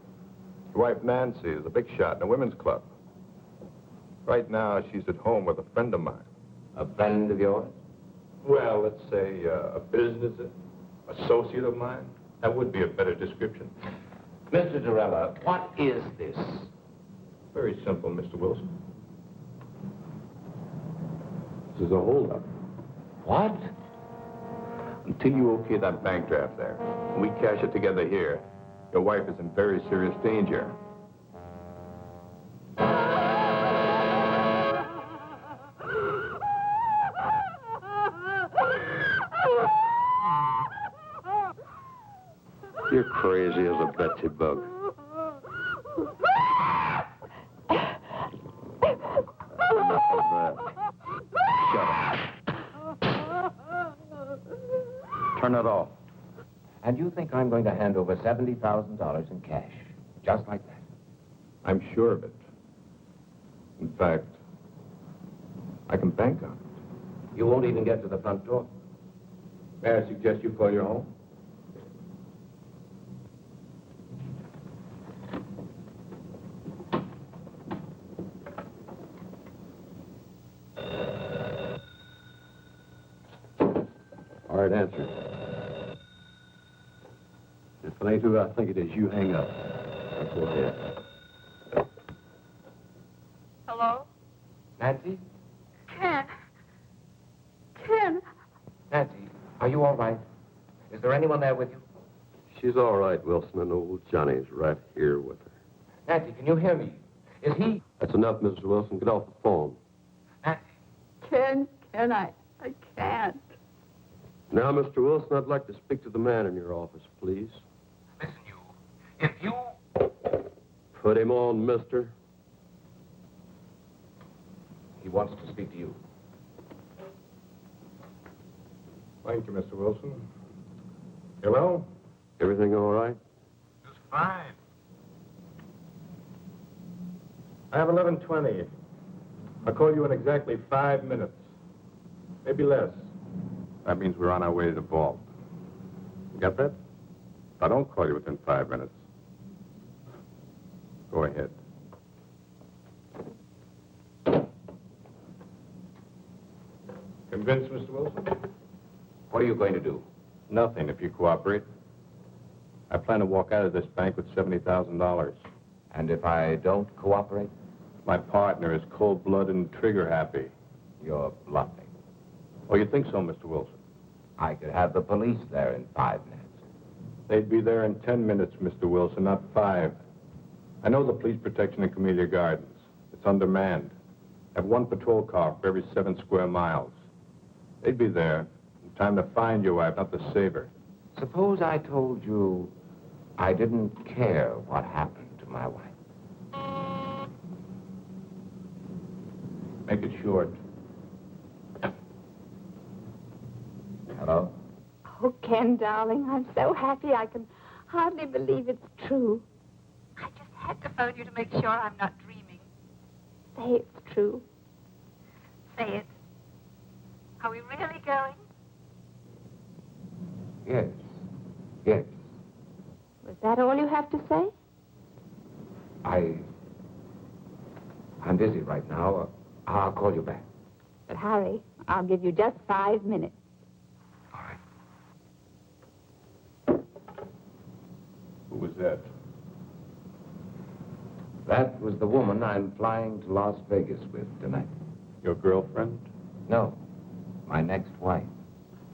Your wife, Nancy, is a big shot in a women's club. Right now, she's at home with a friend of mine. A friend of yours? Well, let's say a business associate of mine. That would be a better description. Mr. Durella, what is this? Very simple, Mr. Wilson. This is a holdup. What? Until you okay that bank draft there, and we cash it together here, your wife is in very serious danger. You're crazy as a Betsy bug. Enough of that. Shut up. Turn it off. And you think I'm going to hand over $70,000 in cash, just like that? I'm sure of it. In fact, I can bank on it. You won't even get to the front door. May I suggest you call your home? All right, answer. If it ain't who I think it is, you hang up. Now, go ahead. Hello? Nancy? Ken. Ken. Nancy, are you all right? Is there anyone there with you? She's all right, Wilson, and old Johnny's right here with her. Nancy, can you hear me? Is he... That's enough, Mrs. Wilson. Get off the phone. Nancy? Ken, I can't. Now, Mr. Wilson, I'd like to speak to the man in your office, please. Listen, you. If you... Put him on, mister. He wants to speak to you. Thank you, Mr. Wilson. Hello? Everything all right? Just fine. I have 11:20. I'll call you in exactly 5 minutes. Maybe less. That means we're on our way to the vault. You got that? I don't call you within 5 minutes. Go ahead. Convinced, Mr. Wilson? What are you going to do? Nothing, if you cooperate. I plan to walk out of this bank with $70,000. And if I don't cooperate? My partner is cold-blooded and trigger-happy. You're bluffing. Oh, you think so, Mr. Wilson? I could have the police there in 5 minutes. They'd be there in 10 minutes, Mr. Wilson, not 5. I know the police protection in Camellia Gardens. It's undermanned. Have one patrol car for every 7 square miles. They'd be there in time to find your wife, not to save her. Suppose I told you I didn't care what happened to my wife. Make it short. Hello? Oh, Ken, darling, I'm so happy I can hardly believe it's true. I just had to phone you to make sure I'm not dreaming. Say it's true. Say it. Are we really going? Yes. Yes. Was that all you have to say? I'm busy right now. I'll call you back. But hurry. I'll give you just 5 minutes. All right. Who was that? That was the woman I'm flying to Las Vegas with tonight. Your girlfriend? No, my next wife.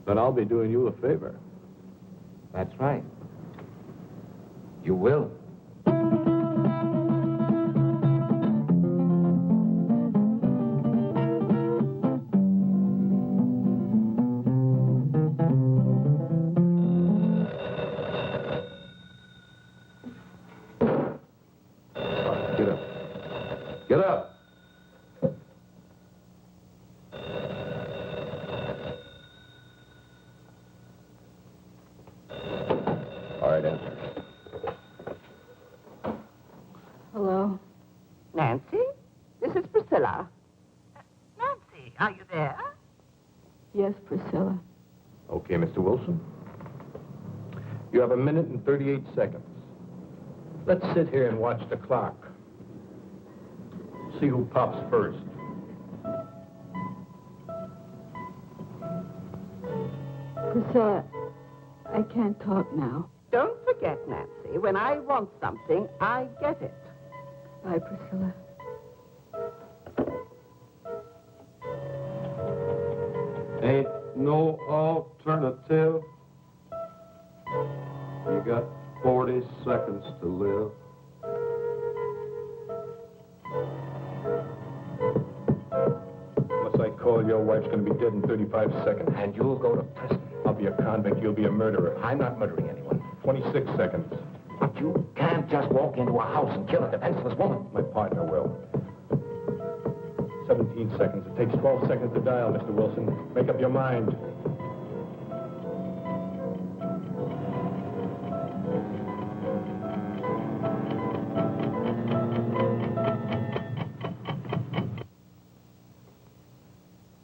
Then I'll be doing you a favor. That's right. You will. Get up. Get up. All right, answer. Hello? Nancy? This is Priscilla. Nancy, are you there? Yes, Priscilla. Okay, Mr. Wilson. You have 1 minute and 38 seconds. Let's sit here and watch the clock. See who pops first. Priscilla, I can't talk now. Don't forget, Nancy, when I want something, I get it. Bye, Priscilla. Ain't no alternative. You got 40 seconds to live. Unless I call, your wife's going to be dead in 35 seconds. And you'll go to prison. I'll be a convict. You'll be a murderer. I'm not murdering anyone. 26 seconds. But you can't just walk into a house and kill a defenseless woman. My partner will. 17 seconds. It takes 12 seconds to dial, Mr. Wilson. Make up your mind.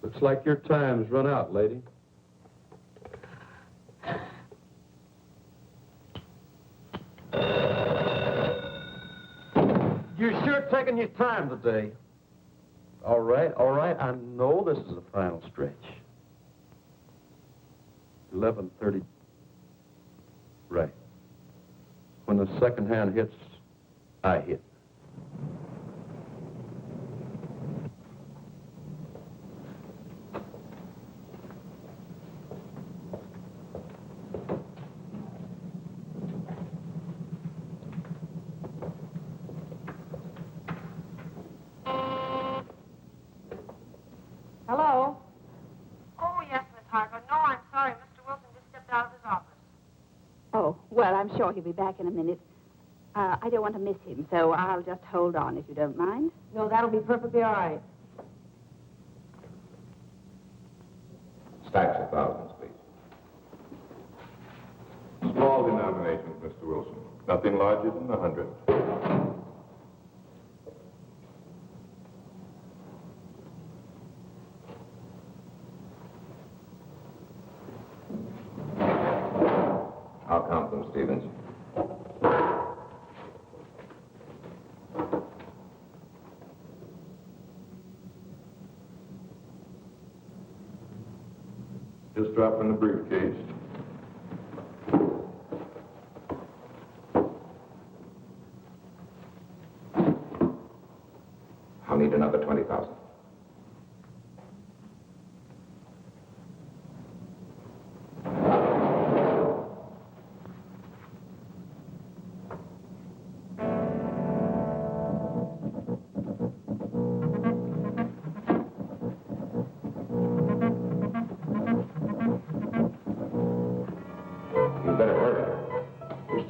Looks like your time's run out, lady. You're sure taking your time today. All right. I know this is the final stretch. 11:30. Right. When the second hand hits, I hit. Hello? Oh, yes, Miss Harker. No, I'm sorry. Mr. Wilson just stepped out of his office. Oh, well, I'm sure he'll be back in a minute. I don't want to miss him, so I'll just hold on if you don't mind. No, that'll be perfectly all right. Stacks of thousands, please. Small denominations, Mr. Wilson. Nothing larger than 100. I'll count them, Stevens. Just drop in the briefcase. I'll need another 20,000.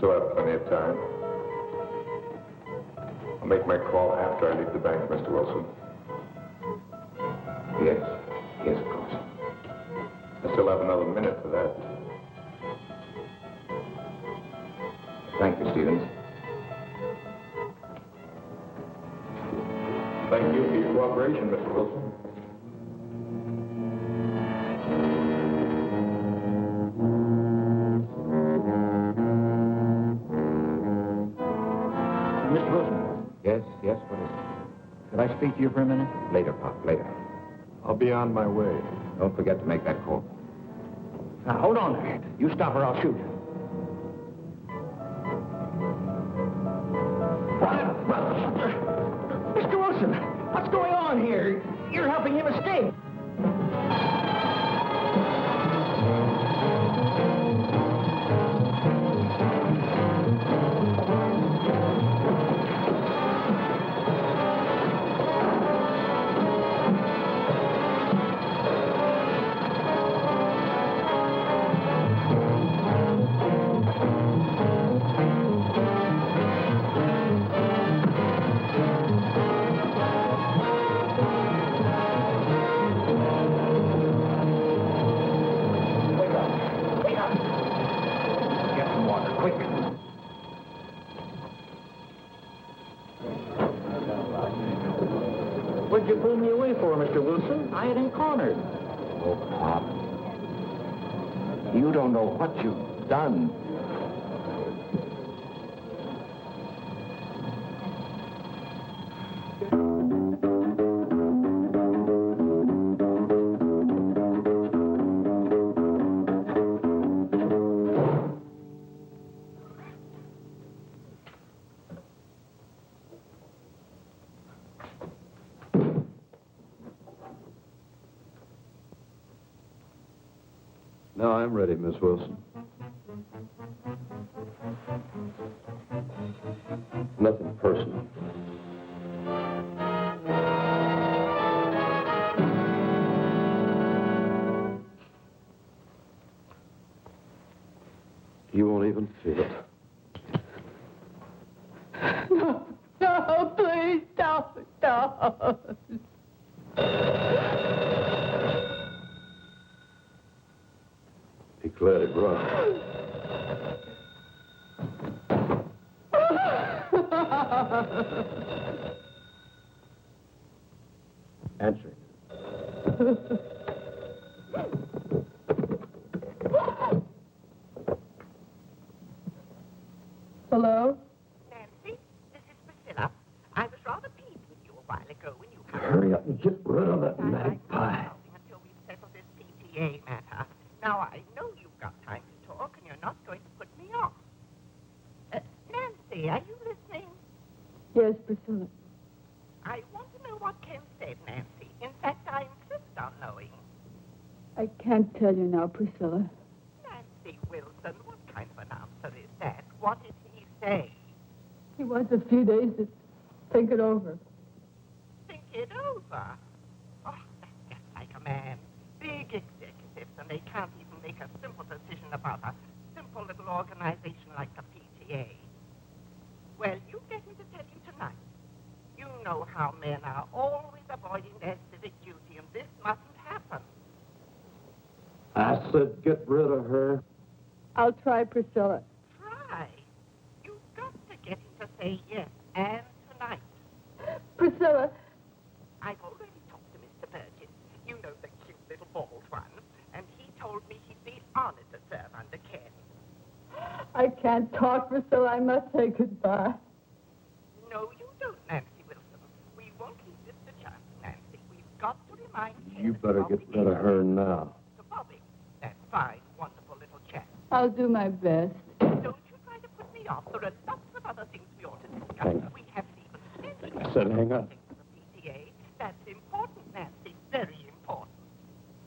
Still have plenty of time. I'll make my call after I leave the bank, Mr. Wilson. Yes, yes, of course. I still have another minute for that. Thank you, Stevens. Thank you for your cooperation, Mr. Wilson. Mr. Wilson. Yes, yes, what is it? Could I speak to you for a minute? Later, Pop, later. I'll be on my way. Don't forget to make that call. Now, hold on there. You stop or I'll shoot. Mr. Wilson, what's going on here? You're helping him escape. What'd you pull me away for, Mr. Wilson? I ain't cornered. Oh, Pop. You don't know what you've done. Now I'm ready, Miss Wilson. Nothing personal. You won't even feel it. No, no, please don't. Let it run. Answer it. Hello? Nancy, this is Priscilla. I was rather peeved with you a while ago when you... Hurry up and get rid of that magpie. ...until we settle this PTA matter. Now, I know you've got time to talk, and you're not going to put me off. Nancy, are you listening? Yes, Priscilla. I want to know what Ken said, Nancy. In fact, I insist on knowing. I can't tell you now, Priscilla. Nancy Wilson, what kind of an answer is that? What did he say? He wants a few days to think it over. Think it over? Oh, that's just like a man. Big executives, and they can't even make a simple decision about a simple little organization like the PTA. Well, you get him to tell you tonight. You know how men are always avoiding their civic duty, and this mustn't happen. I said get rid of her. I'll try, Priscilla. Try. You've got to get him to say yes, and tonight. Priscilla. I've already talked to Mr. Burgess. You know, the cute little bald one. And he told me he'd be honored to serve under Ken. I can't talk, Priscilla. I must say goodbye. No, you don't, Nancy Wilson. We won't leave this to chance, Nancy. We've got to remind Ken... You better get rid of her now. ...to Bobby. That fine, wonderful little chap. I'll do my best. Don't you try to put me off. There are lots of other things we ought to discuss. Hang on. We haven't even finished. I said hang on. PTA. That's important, Nancy. Very important.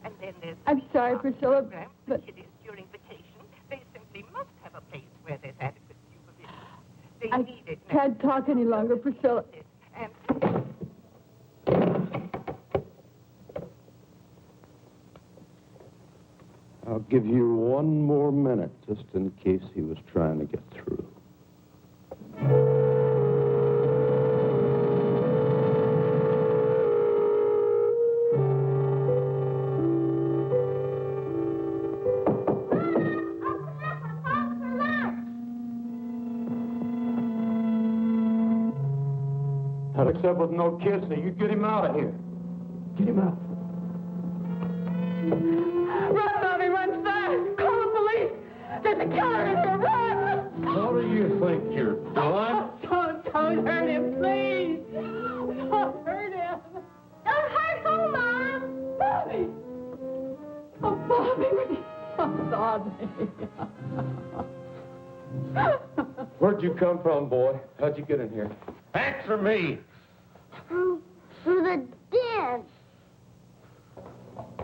And then there's... I'm sorry, Priscilla, program but... for kiddies during vacation. They simply must have a place where there's adequate supervision. They I need it, can't talk any longer, Priscilla. And... I'll give you one more minute, just in case he was trying to get through. Not except with no kids, so you get him out of here. Get him out. Run, Bobby, run fast! Call the police! There's a killer in here, run! What do you think you're doing? Don't hurt him, please! Don't hurt him! Don't hurt who, Mom? Bobby! Oh, Bobby! Oh, Bobby! Where'd you come from, boy? How'd you get in here? Answer me! Through the den.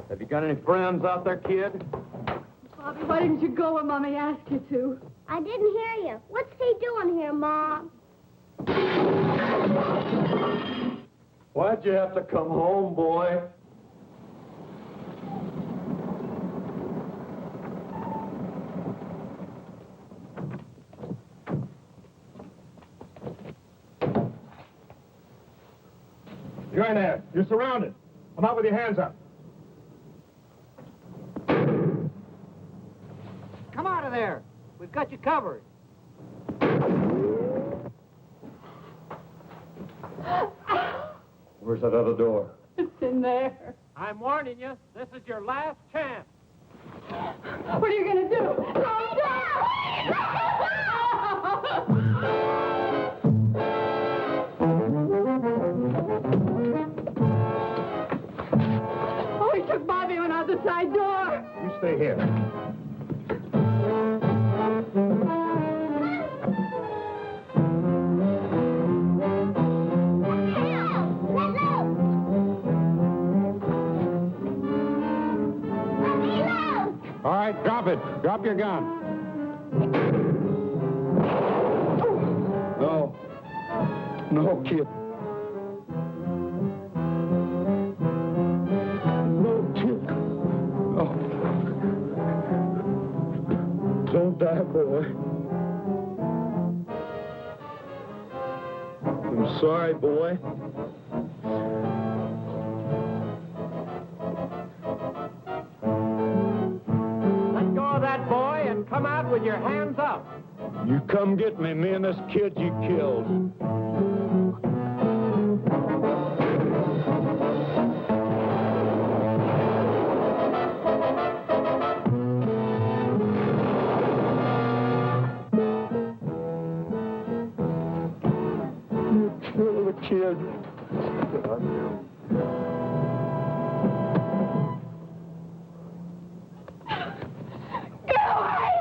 Have you got any friends out there, kid? Bobby, why didn't you go when Mommy asked you to? I didn't hear you. What's he doing here, Mom? Why'd you have to come home, boy? You're in there. You're surrounded. Come out with your hands up. Come out of there. We've got you covered. Where's that other door? It's in there. I'm warning you, this is your last chance. What are you going to do? Oh, he took Bobby and out the side door. You stay here. All right, drop it. Drop your gun. No. No, kid. No, kid. Oh. Don't die, boy. I'm sorry, boy. Let go of that boy and come out with your hands up. You come get me and this kid you killed. You killed the kid. Get away!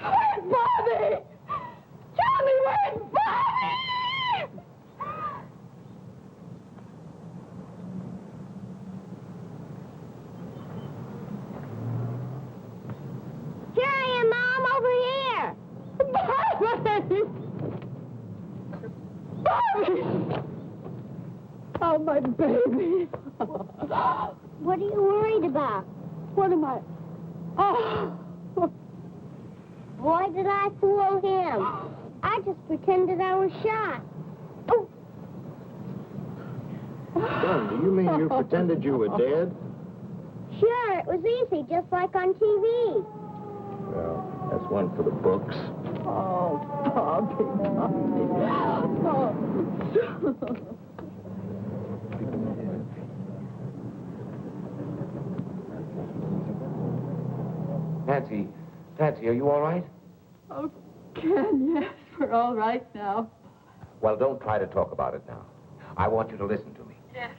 Where's Bobby? Tell me where's Bobby! Here I am, Mom, over here. Bobby! Bobby! Oh, my baby. What are you worried about? What am I? Oh. Why did I fool him? I just pretended I was shot. Oh, Son, do you mean you pretended you were dead? sure, it was easy, just like on TV. Well, that's one for the books. Oh, Bobby, Bobby. Patsy, are you all right? Oh, Ken, yes, we're all right now. Well, don't try to talk about it now. I want you to listen to me. Yes.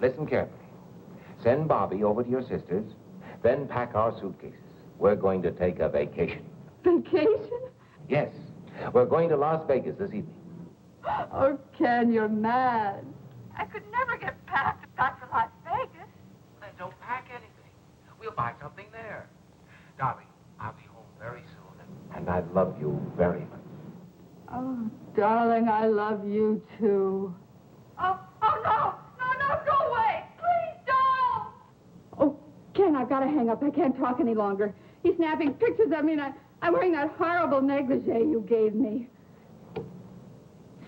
Listen carefully. Send Bobby over to your sister's, then pack our suitcases. We're going to take a vacation. Vacation? Yes, we're going to Las Vegas this evening. Oh, Ken, you're mad. I could never get back to Las Vegas. Then don't pack anything. We'll buy something there. Darling, I'll be home very soon. And I love you very much. Oh, darling, I love you, too. Oh, no, go away. Please don't. Oh, Ken. Ken, I've got to hang up. I can't talk any longer. He's snapping pictures of me, and I'm wearing that horrible negligee you gave me.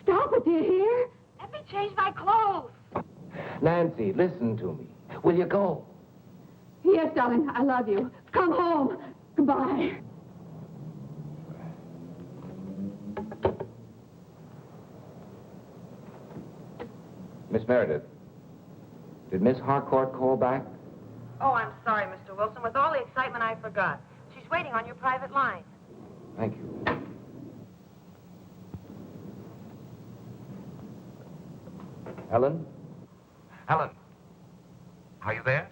Stop it, do you hear? Let me change my clothes. Nancy, listen to me. Will you go? Yes, darling, I love you. Come home. Goodbye. Miss Meredith, did Miss Harcourt call back? Oh, I'm sorry, Mr. Wilson. With all the excitement, I forgot. She's waiting on your private line. Thank you. Helen? Helen, are you there?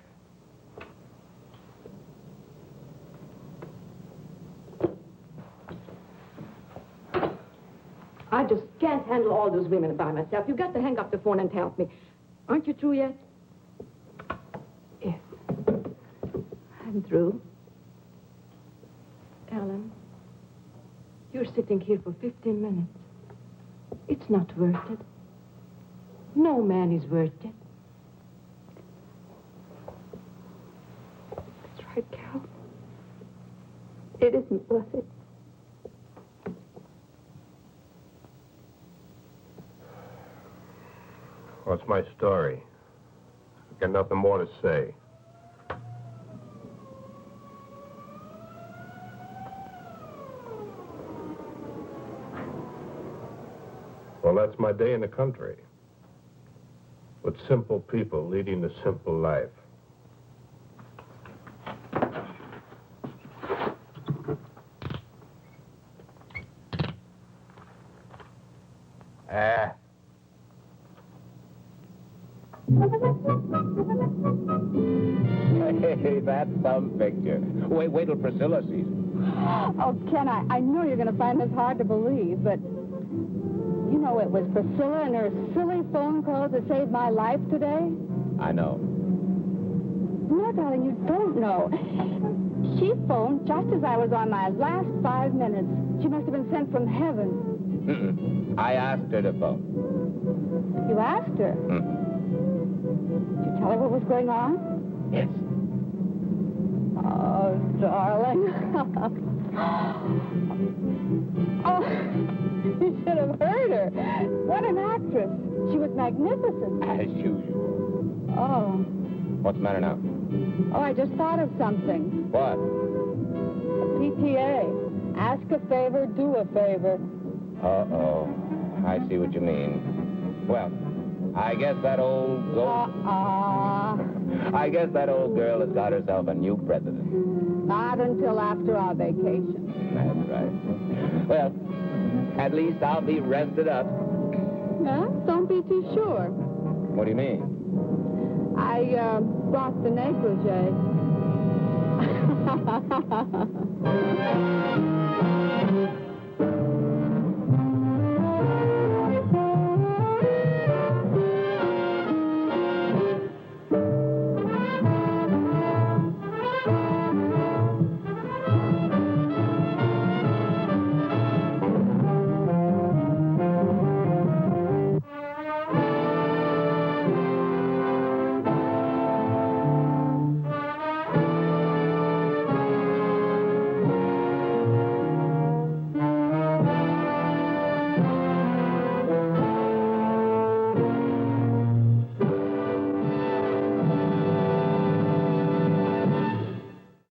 I just can't handle all those women by myself. You've got to hang up the phone and help me. Aren't you through yet? Yes. I'm through. Ellen, you're sitting here for 15 minutes. It's not worth it. No man is worth it. That's right, Carol. It isn't worth it. What's my story? I've got nothing more to say. Well, that's my day in the country. With simple people leading a simple life. Hey, that's some picture. Wait till Priscilla sees it. Oh, Ken, I know you're going to find this hard to believe, but you know it was Priscilla and her silly phone calls that saved my life today? I know. No, darling, you don't know. She phoned just as I was on my last 5 minutes. She must have been sent from heaven. Mm-mm. I asked her to phone. You asked her? Mm. Did you tell her what was going on? Yes. Oh, darling. Oh, you should have heard her. What an actress. She was magnificent. As usual. Oh. What's the matter now? Oh, I just thought of something. What? PTA. Ask a favor, do a favor. Uh-oh. I see what you mean. Well, I guess that old I guess that old girl has got herself a new president. Not until after our vacation. That's right. Well, at least I'll be rested up. Huh? Don't be too sure. What do you mean? I brought the negligee.